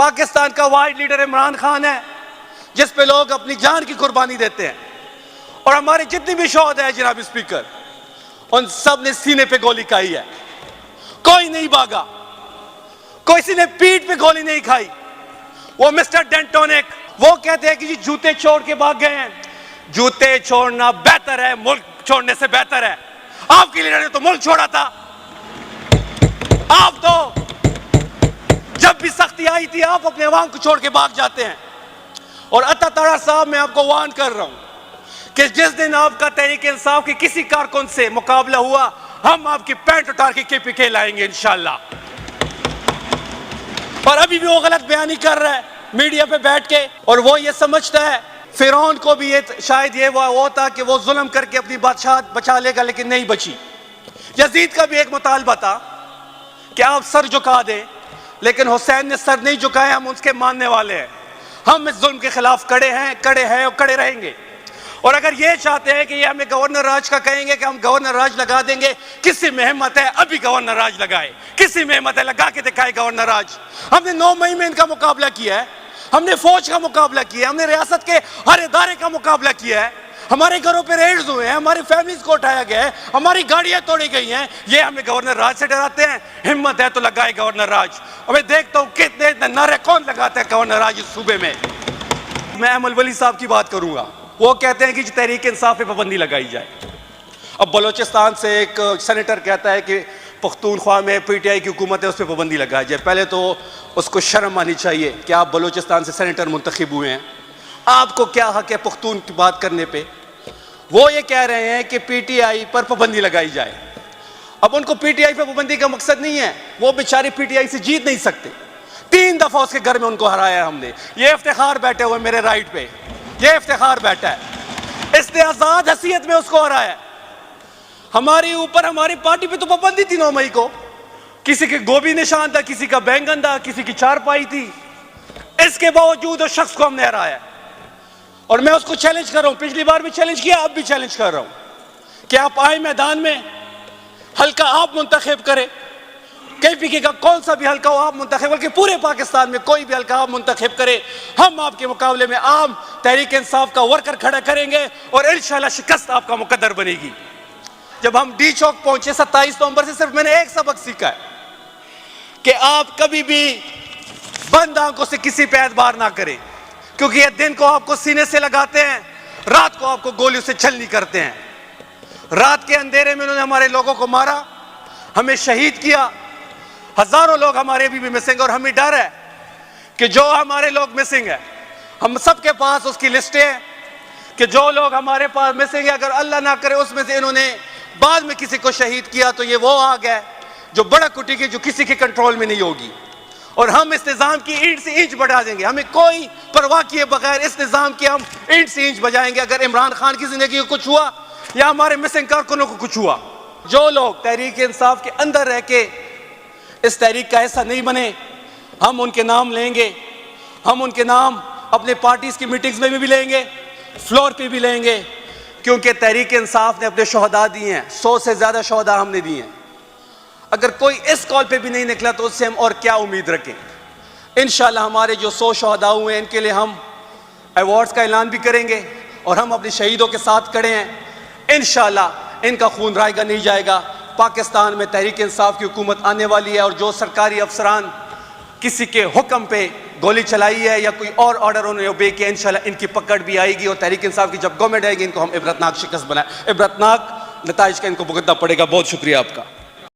पाकिस्तान का वाहिद लीडर इमरान खान है जिस पे लोग अपनी जान की कुर्बानी देते हैं। और हमारे जितने भी शोहदा है जनाब स्पीकर, उन सब ने सीने पे गोली खाई है, कोई नहीं भागा, किसी ने पीठ पे गोली नहीं खाई। वो मिस्टर डेंटोनिक वो कहते हैं कि जी जूते छोड़ के भाग गए हैं। जूते छोड़ना बेहतर है मुल्क छोड़ने से बेहतर है। आपके लीडर ने तो मुल्क छोड़ा था। आप तो जब भी सख्ती आई थी आप अपने अवाम को छोड़ के भाग जाते हैं। और अता तारा साहब मैं आपको वार्न कर रहा हूं कि जिस दिन आपका तहरीक इंसाफ के किसी कारकुन से मुकाबला हुआ, हम आपकी पैंट उतार के KPK लाएंगे इंशाल्लाह। और अभी भी वो गलत बयानी कर रहा है मीडिया पे बैठ के, और वो ये समझता है फिरौन को भी ये शायद ये वो था कि वो जुल्म करके अपनी बादशाह बचा लेगा, लेकिन नहीं बची। यजीद का भी एक मुतालबा था कि आप सर झुका दें, लेकिन हुसैन ने सर नहीं झुकाया। हम उसके मानने वाले हैं, हम इस जुल्म के खिलाफ खड़े हैं और खड़े रहेंगे। और अगर ये चाहते हैं कि ये हमें गवर्नर राज का कहेंगे कि हम गवर्नर राज लगा देंगे, किसी में हिम्मत है अभी गवर्नर राज लगाए, किसी में हिम्मत है लगा के दिखाए गवर्नर राज। हमने 9 मई में इनका मुकाबला किया है, हमने फौज का मुकाबला किया, हमने रियासत के हर इदारे का मुकाबला किया है, हमारे घरों पे रेड्स हुए हैं, हमारी फैमिलीज को उठाया गया है, हमारी गाड़ियां तोड़ी गई हैं। ये हमें गवर्नर राज से डराते हैं। हिम्मत है तो लगाए गवर्नर राज। और मैं देखता हूं कितने नारे कौन लगाता है गवर्नर राज इस सूबे में। मैं अहमद वली साहब की बात करूंगा। वो कहते हैं कि तहरीक इंसाफ पे पाबंदी लगाई जाए। अब बलोचिस्तान से एक सेनेटर कहता है कि पख्तूनख्वा में PTI की हुकूमत है, उस पर पाबंदी लगाई जाए। पहले तो उसको शर्म आनी चाहिए कि आप बलोचिस्तान से सेनेटर मुंतखब हुए हैं, आपको क्या हक है पख्तून की बात करने पे। वो ये कह रहे हैं कि PTI पर पाबंदी लगाई जाए। अब उनको PTI पर पाबंदी का मकसद नहीं है, वो बेचारे PTI से जीत नहीं सकते। 3 दफा उसके घर में उनको हराया हमने। ये इफ्तिखार बैठे हुए मेरे राइट पे, ये इफ्तिखार बैठा है, इसने आजाद हैसियत में उसको हराया। हमारे ऊपर हमारी पार्टी पे तो पाबंदी थी 9 मई को, किसी के गोभी निशान था, किसी का बैंगन था, किसी की चारपाई थी। इसके बावजूद उस शख्स को हमने हराया। और मैं उसको चैलेंज कर रहा हूं, पिछली बार भी चैलेंज किया, अब भी चैलेंज कर रहा हूं कि आप आए मैदान में, हल्का आप मुंतखब करें, KPK का कौन सा भी हल्का हो आप मुंतखब, बल्कि पूरे पाकिस्तान में कोई भी हल्का आप मुंतखब करें। हम आपके मुकाबले में आम तहरीक इंसाफ का वर्कर खड़ा करेंगे और इंशाल्लाह शिकस्त आपका मुकद्दर बनेगी। जब हम D चौक पहुंचे 27 नवंबर से, सिर्फ मैंने एक सबक सीखा है कि आप कभी भी बंद आंखों से किसी पे एतबार ना करें, क्योंकि ये दिन को आपको सीने से लगाते हैं, रात को आपको गोलियों से छलनी करते हैं। रात के अंधेरे में उन्होंने हमारे लोगों को मारा, हमें शहीद किया। हजारों लोग हमारे अभी भी मिसिंग, और हमें डर है कि जो हमारे लोग मिसिंग है, हम सबके पास उसकी लिस्टें हैं कि जो लोग हमारे पास मिसिंग है, अगर अल्लाह ना करे उसमें से इन्होंने बाद में किसी को शहीद किया, तो ये वो आग है जो बड़ा कुटी की, जो किसी के कंट्रोल में नहीं होगी। और हम इस निज़ाम की ईंट से ईंच बढ़ा देंगे, हमें कोई परवाह किए बगैर इस निज़ाम की हम ईंट से ईंच बजाएंगे। अगर इमरान खान की जिंदगी को कुछ हुआ या हमारे मिसिंग कारकुनों को कुछ हुआ, जो लोग तहरीक इंसाफ के अंदर रह के इस तहरीक का हिस्सा नहीं बने, हम उनके नाम लेंगे, हम उनके नाम अपने पार्टीज की मीटिंग्स में भी लेंगे, फ्लोर पे भी लेंगे, क्योंकि तहरीक इंसाफ ने अपने शोहदा दिए हैं, 100 से ज्यादा शोहदा हमने दिए हैं। अगर कोई इस कॉल पे भी नहीं निकला तो उससे हम और क्या उम्मीद रखें। इंशाल्लाह हमारे जो 100 शोहदा हुए हैं, इनके लिए हम अवार्ड्स का ऐलान भी करेंगे और हम अपने शहीदों के साथ खड़े हैं। इंशाल्लाह इनका खून रायगा नहीं जाएगा। पाकिस्तान में तहरीक इंसाफ की हुकूमत आने वाली है, और जो सरकारी अफसरान किसी के हुक्म पे गोली चलाई है या कोई और ऑर्डर उन्होंने ओबे किया, इंशाल्लाह इनकी पकड़ भी आएगी। और तहरीक इंसाफ की जब गवर्नमेंट आएगी, इनको हम इबरतनाक शिकस्त बनाए, इबरतनाक नताइज का इनको भुगतना पड़ेगा। बहुत शुक्रिया आपका।